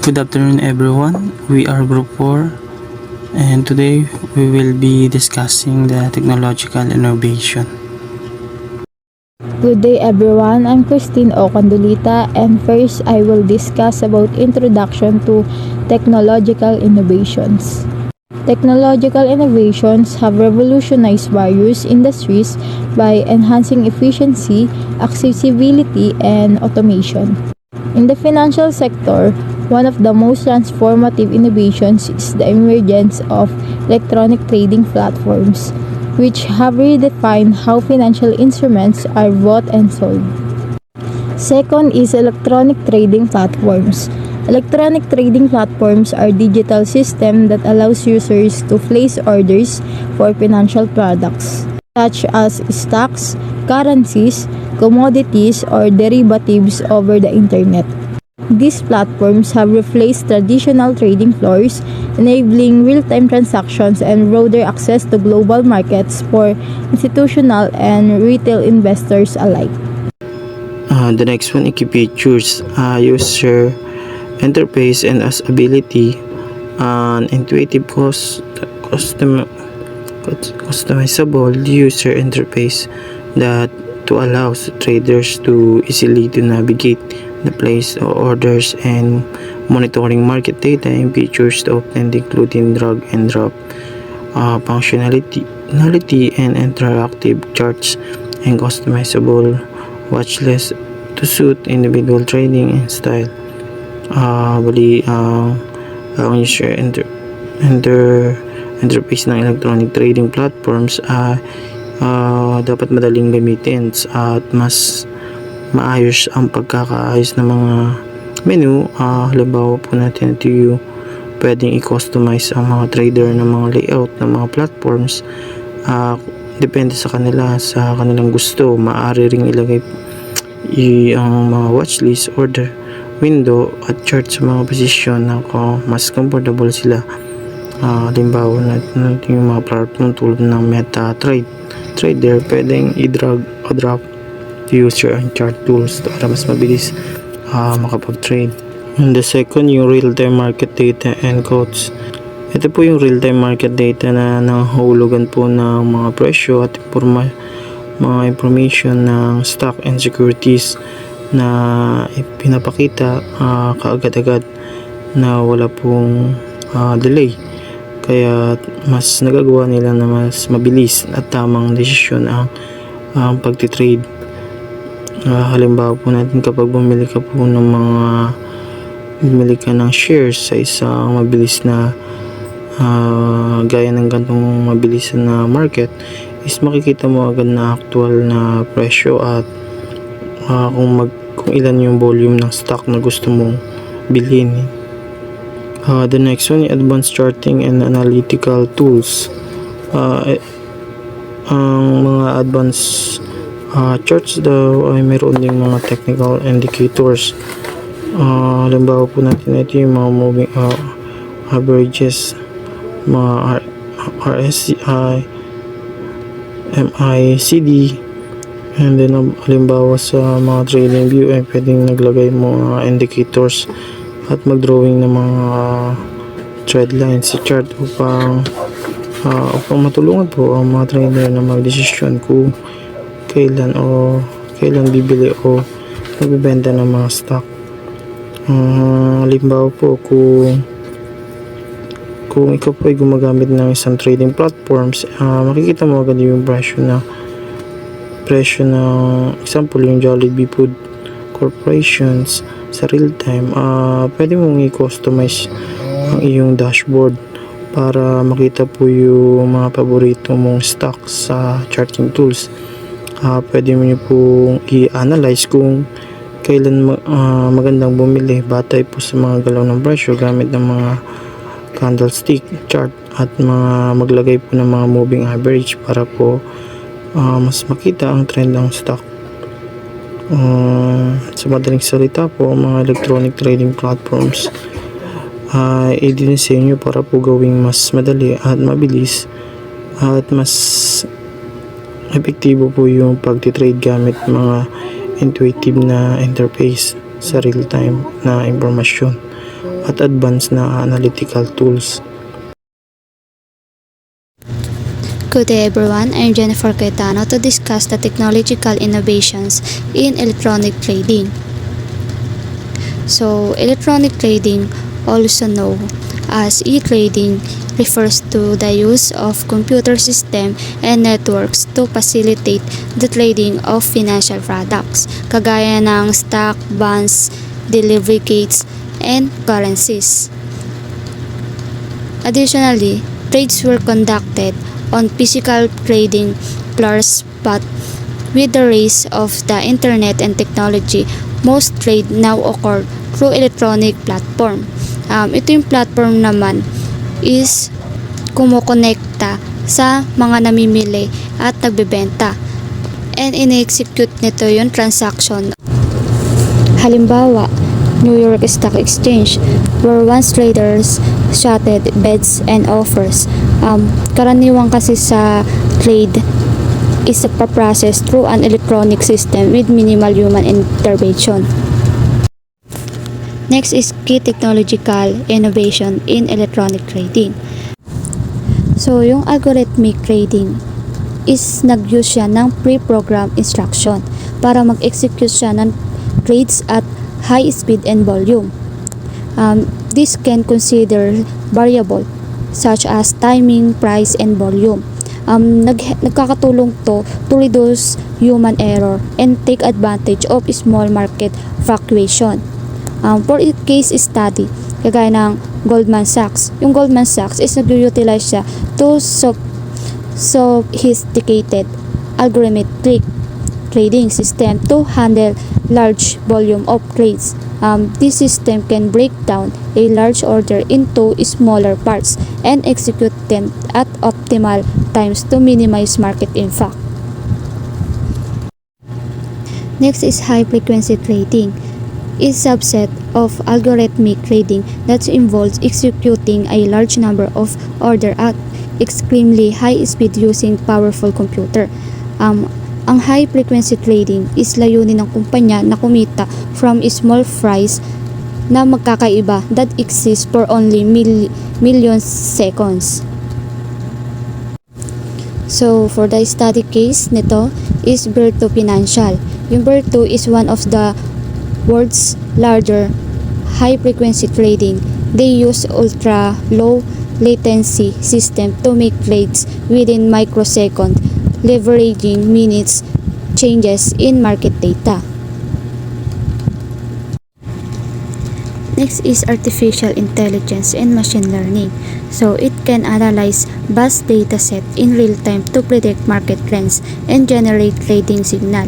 Good afternoon everyone, we are Group 4 and today we will be discussing the technological innovation. Good day everyone, I'm Christine Ocandolita and first I will discuss about introduction to technological innovations. Technological innovations have revolutionized various industries by enhancing efficiency, accessibility, and automation. In the financial sector, one of the most transformative innovations is the emergence of electronic trading platforms, which have redefined how financial instruments are bought and sold. Second is electronic trading platforms. Electronic trading platforms are digital systems that allows users to place orders for financial products such as stocks, currencies, commodities, or derivatives over the internet. These platforms have replaced traditional trading floors, enabling real-time transactions and broader access to global markets for institutional and retail investors alike. The next one, key features, user interface and usability, an intuitive customizable user interface that allows traders to easily navigate the place of orders and monitoring market data and features often including drag and drop functionality and interactive charts and customizable watch list to suit individual trading style. Ang user interface ng electronic trading platforms dapat madaling gamitin at mas maayos ang pagkakaayos ng mga menu. Halimbawa po natin ito yung pwedeng i-customize ang mga trader ng mga layout ng mga platforms. Depende sa kanilang gusto. Maaari ring ilagay ang mga watchlist, order window at chart sa mga posisyon na mas comfortable sila. Halimbawa natin yung mga platform tulad ng trader, pwedeng i-drag o drop user and chart tools para mas mabilis makapag-trade. And the second, yung real-time market data and quotes. Ito po yung real-time market data na nangahulugan po ng mga presyo at mga information ng stock and securities na pinapakita kaagad-agad na wala pong delay. Kaya mas nagagawa nila na mas mabilis at tamang desisyon ang pagtitrade. Halimbawa po natin kapag bumili ka ng shares sa isang mabilis na gaya ng gantong mabilis na market, is makikita mo agad na actual na presyo at kung ilan yung volume ng stock na gusto mong bilhin. The next one, advanced charting and analytical tools. Ang mga advanced charts daw ay meron ding mga technical indicators. Halimbawa po natin ito yung mga moving averages, mga RSI, MACD, and then halimbawa sa mga trading view ay pwedeng naglagay mo mga indicators at mag-drawing ng mga trend lines sa chart upang matulungan po ang mga trader na mag-desisyon kung kailan bibili o magbibenta ng mga stock. Halimbawa po kung ikaw po ay gumagamit ng isang trading platforms, makikita mo agad yung presyo ng example yung Jollibee Food Corporations sa real time. Pwede mong i-customize ang iyong dashboard para makita po yung mga paborito mong stock sa charting tools. Pwede mo pong i-analyze kung kailan magandang bumili batay po sa mga galaw ng presyo gamit ng mga candlestick chart at maglagay po ng mga moving average para po mas makita ang trend ng stock. Sa madaling salita po, mga electronic trading platforms ay idinisenyo para po gawing mas madali at mabilis at mas epektibo po yung pagtitrade gamit mga intuitive na interface sa real-time na impormasyon. at advanced na analytical tools. Good day everyone, I'm Jennifer Cayetano to discuss the technological innovations in electronic trading. So, electronic trading, also known as e-trading, refers to the use of computer system and networks to facilitate the trading of financial products, kagaya ng stock, bonds, delivery gates, and currencies. Additionally, trades were conducted on physical trading floors, but with the rise of the internet and technology, most trade now occur through electronic platform. Ito yung platform naman is kumukonekta sa mga namimili at nagbebenta, and in-execute nito yung transaction. Halimbawa, New York Stock Exchange, where once traders shotted bids and offers. Karaniwang kasi sa trade is processed through an electronic system with minimal human intervention. Next is key technological innovation in electronic trading. So, yung algorithmic trading is nag-use siya ng pre-programmed instruction para mag-execute siya ng trades at high speed and volume. This can consider variable such as timing, price, and volume. Nagkakatulong to reduce human error and take advantage of small market fluctuation. For a case study, kagaya ng Goldman Sachs. Yung Goldman Sachs is nag-utilize siya to sophisticated algorithmic trading system to handle large volume of trades. This system can break down a large order into smaller parts and execute them at optimal times to minimize market impact. Next is high frequency trading. Is subset of algorithmic trading that involves executing a large number of order at extremely high speed using powerful computer. Ang high frequency trading is layunin ng kumpanya na kumita from small fries na magkakaiba that exist for only millions seconds. So, for the study case nito is Virtu Financial. Yung Virtu is one of the world's larger high frequency trading. They use ultra low latency system to make trades within microsecond, leveraging minutes changes in market data. Next is artificial intelligence and machine learning. So it can analyze vast data set in real time to predict market trends and generate trading signal.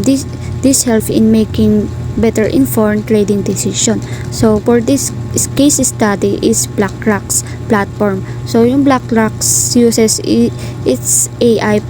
This helps in making better informed trading decision. So for this case study is BlackRock's platform. So yung BlackRock's uses its AI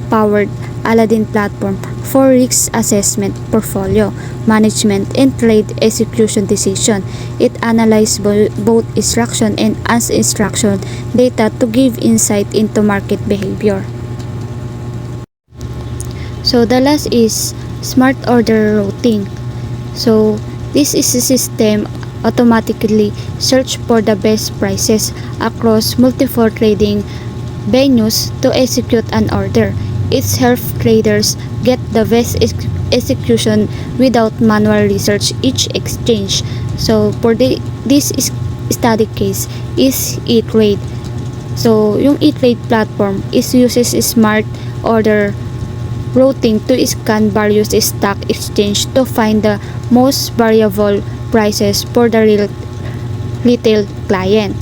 powered Aladdin platform for risk assessment, portfolio management, and trade execution decision. It analyzes both instruction and uninstruction data to give insight into market behavior. So the last is smart order routing. So this is a system automatically search for the best prices across multiple trading venues to execute an order. It helps traders get the best execution without manual research each exchange. So for this study case is E-Trade. So yung E-Trade platform uses smart order routing to scan various stock exchange to find the most variable prices for the retail client.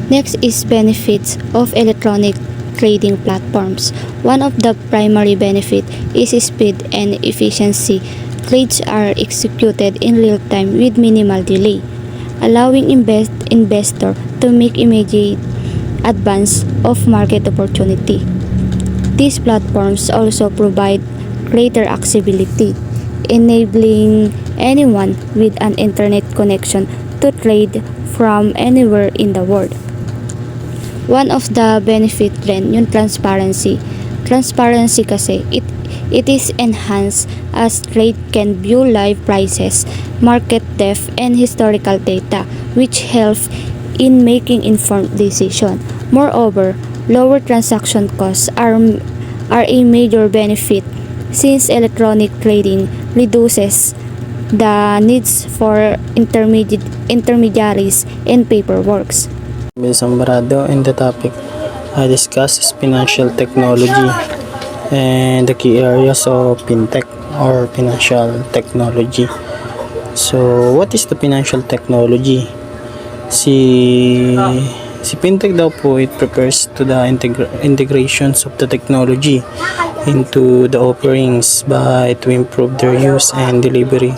Next is benefits of electronic trading platforms. One of the primary benefits is speed and efficiency. Trades are executed in real time with minimal delay, allowing investor to make immediate advance of market opportunity. These platforms also provide greater accessibility, enabling anyone with an internet connection to trade from anywhere in the world. One of the benefits then yung transparency. Transparency kasi, it is enhanced as trade can view live prices, market depth, and historical data, which help in making informed decision. Moreover, lower transaction costs are a major benefit since electronic trading reduces the needs for intermediaries and paperworks. Sambarado, and the topic I discuss is financial technology and the key areas of fintech or financial technology. So, what is the financial technology? Si fintech daw po, it refers to the integrations of the technology into the offerings to improve their use and delivery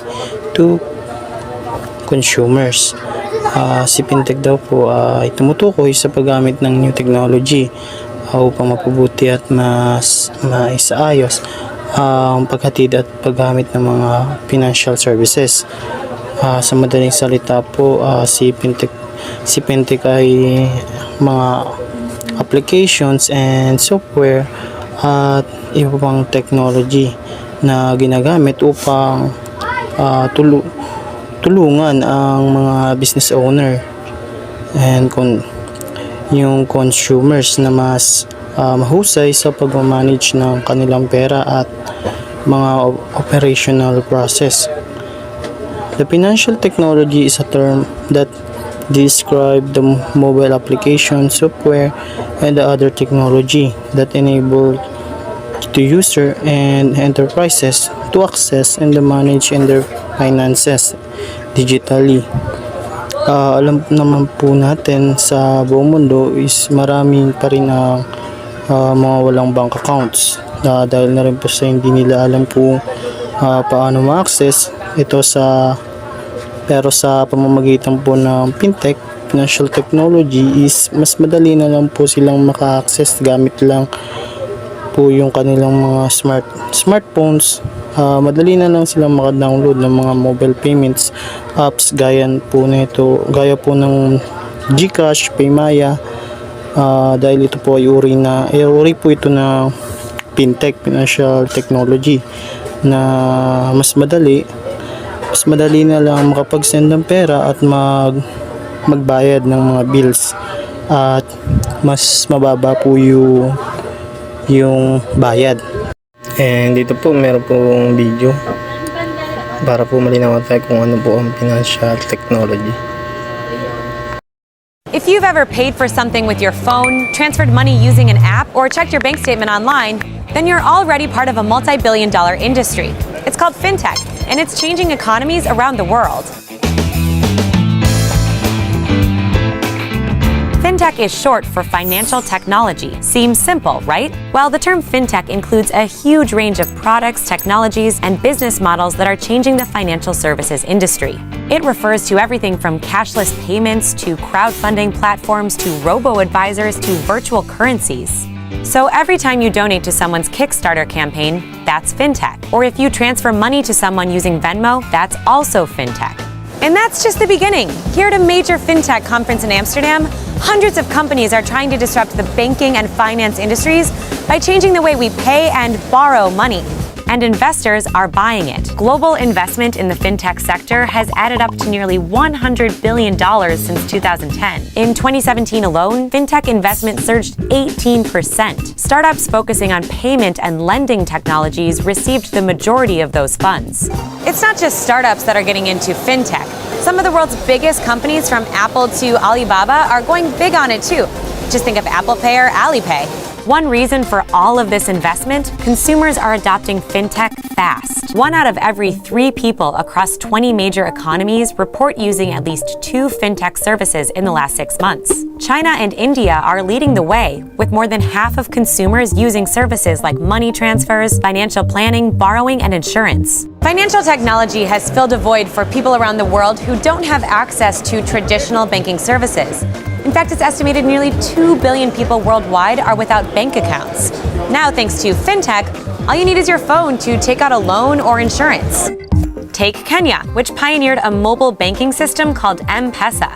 to consumers. Si fintech daw po ay tumutukoy sa paggamit ng new technology upang mapabuti at mas maisaayos ang paghatid at paggamit ng mga financial services. Sa madaling salita po, si fintech ay mga applications and software at iba pang technology na ginagamit upang tulungan ang mga business owner and yung consumers na mas mahusay sa pag-manage ng kanilang pera at mga operational process. The financial technology is a term that describe the mobile application, software, and the other technology that enable the user and enterprises to access and manage their finances digitally. Alam naman po natin sa buong mundo is marami pa rin ang mga walang bank accounts dahil na rin po sa hindi nila alam kung paano ma-access ito pero sa pamamagitan po ng fintech, financial technology is mas madali na lang po silang maka-access gamit lang po yung kanilang mga smartphones. Madali na lang silang maka-download ng mga mobile payments apps gaya po ng GCash, Paymaya, dahil ito po ay uri po ito na fintech, financial technology na mas madali na lang makapag-send ng pera at magbayad ng mga bills at mas mababa po yung bayad. And dito po meron pong video para po malinawan tayo kung ano po ang financial technology. If you've ever paid for something with your phone, transferred money using an app, or checked your bank statement online, then you're already part of a multi-billion-dollar industry. It's called fintech, and it's changing economies around the world. Fintech is short for financial technology. Seems simple, right? Well, the term fintech includes a huge range of products, technologies, and business models that are changing the financial services industry. It refers to everything from cashless payments to crowdfunding platforms to robo-advisors to virtual currencies. So every time you donate to someone's Kickstarter campaign, that's fintech. Or if you transfer money to someone using Venmo, that's also fintech. And that's just the beginning. Here at a major fintech conference in Amsterdam, hundreds of companies are trying to disrupt the banking and finance industries by changing the way we pay and borrow money. And investors are buying it. Global investment in the fintech sector has added up to nearly $100 billion since 2010. In 2017 alone, fintech investment surged 18%. Startups focusing on payment and lending technologies received the majority of those funds. It's not just startups that are getting into fintech. Some of the world's biggest companies, from Apple to Alibaba, are going big on it too. Just think of Apple Pay or Alipay. One reason for all of this investment, consumers are adopting fintech fast. 1 out of every 3 people across 20 major economies report using at least 2 fintech services in the last 6 months. China and India are leading the way, with more than half of consumers using services like money transfers, financial planning, borrowing, and insurance. Financial technology has filled a void for people around the world who don't have access to traditional banking services. In fact, it's estimated nearly 2 billion people worldwide are without bank accounts. Now, thanks to fintech, all you need is your phone to take out a loan or insurance. Take Kenya, which pioneered a mobile banking system called M-Pesa.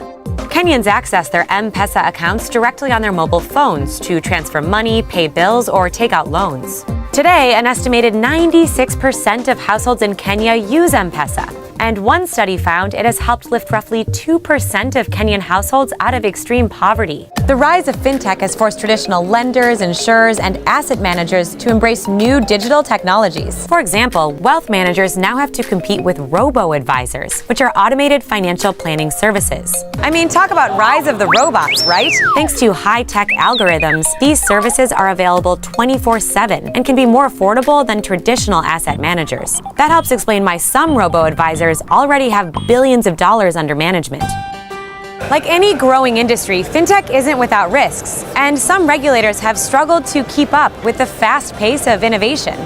Kenyans access their M-Pesa accounts directly on their mobile phones to transfer money, pay bills, or take out loans. Today, an estimated 96% of households in Kenya use M-Pesa. And one study found it has helped lift roughly 2% of Kenyan households out of extreme poverty. The rise of fintech has forced traditional lenders, insurers, and asset managers to embrace new digital technologies. For example, wealth managers now have to compete with robo-advisors, which are automated financial planning services. I mean, talk about rise of the robots, right? Thanks to high-tech algorithms, these services are available 24/7 and can be more affordable than traditional asset managers. That helps explain why some robo-advisors already have billions of dollars under management. Like any growing industry, fintech isn't without risks, and some regulators have struggled to keep up with the fast pace of innovation.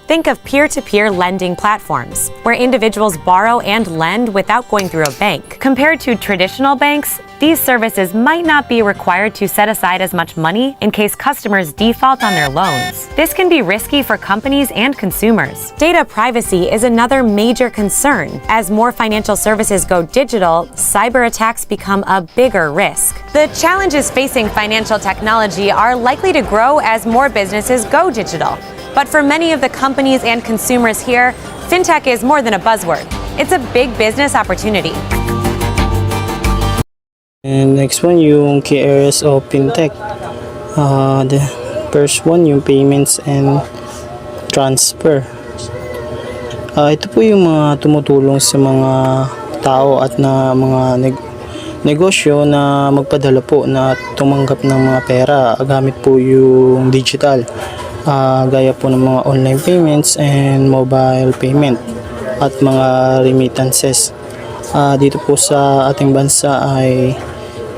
Think of peer-to-peer lending platforms, where individuals borrow and lend without going through a bank. Compared to traditional banks, these services might not be required to set aside as much money in case customers default on their loans. This can be risky for companies and consumers. Data privacy is another major concern. As more financial services go digital, cyber attacks become a bigger risk. The challenges facing financial technology are likely to grow as more businesses go digital. But for many of the companies and consumers here, fintech is more than a buzzword. It's a big business opportunity. And next one, yung key areas of fintech. The first one, yung payments and transfer. Ito po yung mga tumutulong sa mga tao at na mga negosyo na magpadala po na tumanggap ng mga pera gamit po yung digital. Gaya po ng mga online payments and mobile payment at mga remittances. Dito po sa ating bansa ay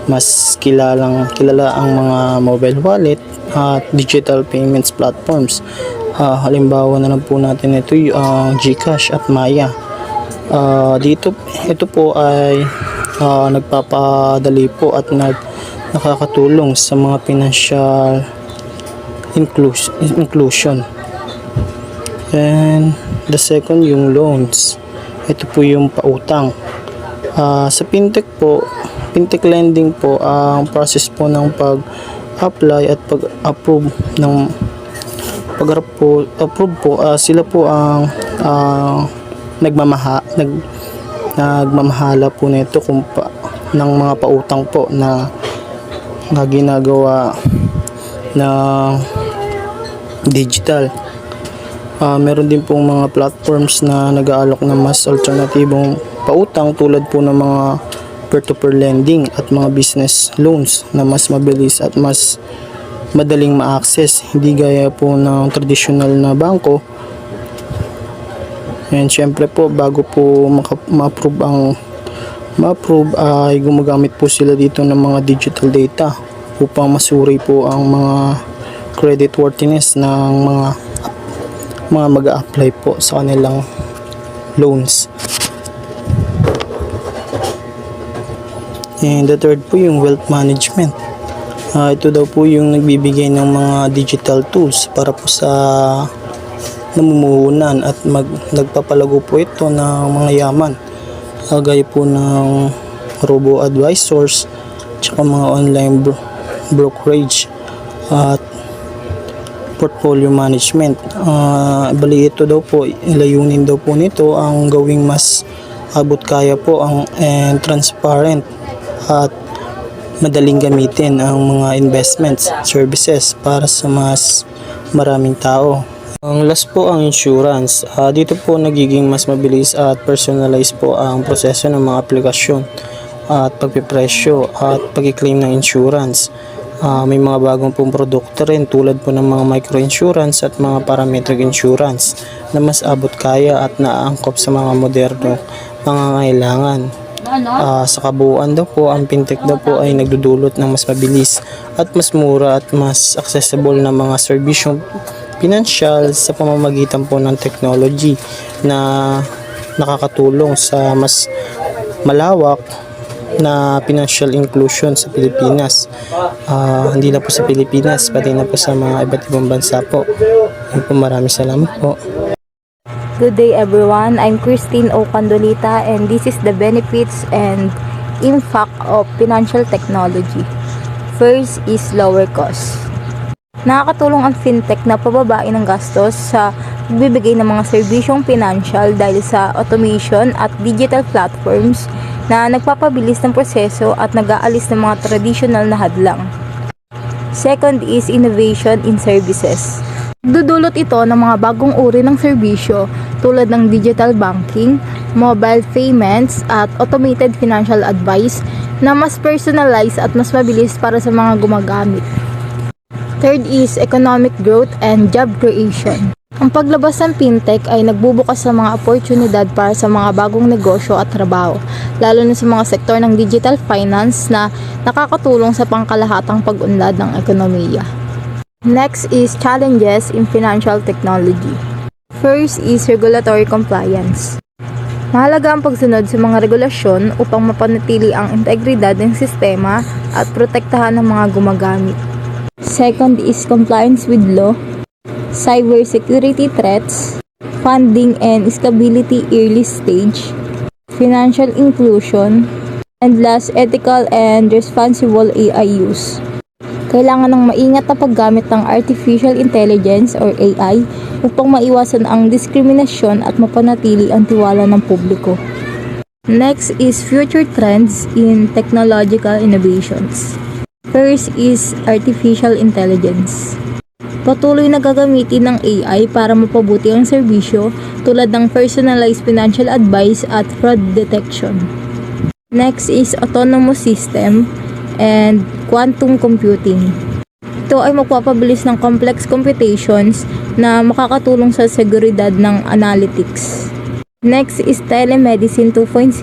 mas kilala ang mga mobile wallet at digital payments platforms. Halimbawa na lang po natin ito yung GCash at Maya. Ito po ay nagpapadali po at nakakatulong sa mga financial inclusion. And the second, yung loans. Ito po yung pautang. Sa fintech lending po, ang process po ng pag-apply at pag-approve sila po ang nagmamahala po nito ng mga pautang po na ginagawa na digital. Meron din pong mga platforms na nag-aalok ng mas alternatibong pautang tulad po ng mga peer-to-peer lending at mga business loans na mas mabilis at mas madaling ma-access, hindi gaya po ng traditional na bangko. And syempre po, bago po ma-approve ay gumagamit po sila dito ng mga digital data upang masuri po ang mga credit worthiness ng mga mag-a-apply po sa kanilang loans. And the third po yung wealth management. Ito daw po yung nagbibigay ng mga digital tools para po sa namumuhunan at nagpapalago po ito ng mga yaman. Gaya po ng robo-advisors tsaka mga online brokerage at portfolio management. Bali ito daw po, layunin daw po nito ang gawing mas abot kaya po and transparent at madaling gamitin ang mga investments, services para sa mas maraming tao. Ang last po ang insurance. Dito po nagiging mas mabilis at personalized po ang proseso ng mga aplikasyon at pagpipresyo at pag-claim ng insurance. May mga bagong pong produkto rin tulad po ng mga micro-insurance at mga parametric insurance na mas abot kaya at naaangkop sa mga modernong pangangailangan. Sa kabuuan daw po, ang fintech daw po ay nagdudulot ng mas mabilis at mas mura at mas accessible na mga serbisyong pinansyal sa pamamagitan po ng technology na nakakatulong sa mas malawak na financial inclusion sa Pilipinas. Hindi na po sa Pilipinas, pati na po sa mga iba't ibang bansa po. Maraming salamat po. Good day everyone, I'm Christine O. Candolita and this is the benefits and impact of financial technology. First is lower cost. Nakakatulong ang fintech na pababain ng gastos sa pagbibigay ng mga serbisyong financial dahil sa automation at digital platforms na nagpapabilis ng proseso at nag-aalis ng mga traditional na hadlang. Second is innovation in services. Dudulot ito ng mga bagong uri ng serbisyo tulad ng digital banking, mobile payments at automated financial advice na mas personalized at mas mabilis para sa mga gumagamit. Third is economic growth and job creation. Ang paglabas ng fintech ay nagbubukas sa mga oportunidad para sa mga bagong negosyo at trabaho, lalo na sa mga sektor ng digital finance na nakakatulong sa pangkalahatang pag-unlad ng ekonomiya. Next is challenges in financial technology. First is regulatory compliance. Mahalaga ang pagsunod sa mga regulasyon upang mapanatili ang integridad ng sistema at protektahan ng mga gumagamit. Second is compliance with law, cybersecurity threats, funding and stability early stage, financial inclusion, and last, ethical and responsible AI use. Kailangan ng maingat na paggamit ng artificial intelligence or AI upang maiwasan ang diskriminasyon at mapanatili ang tiwala ng publiko. Next is future trends in technological innovations. First is artificial intelligence. Patuloy na gagamitin ng AI para mapabuti ang serbisyo tulad ng personalized financial advice at fraud detection. Next is autonomous system and quantum computing. Ito ay magpapabilis ng complex computations na makakatulong sa seguridad ng analytics. Next is telemedicine 2.0,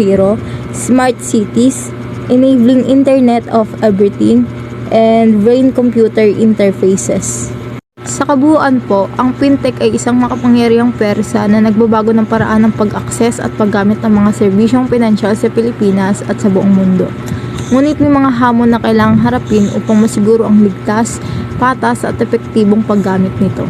smart cities, enabling Internet of Everything, and brain-computer interfaces. Sa kabuuan po, ang fintech ay isang makapangyarihang pwersa na nagbabago ng paraan ng pag-access at paggamit ng mga serbisyong pinansyal sa Pilipinas at sa buong mundo. Ngunit may mga hamon na kailangang harapin upang masiguro ang ligtas, patas at epektibong paggamit nito.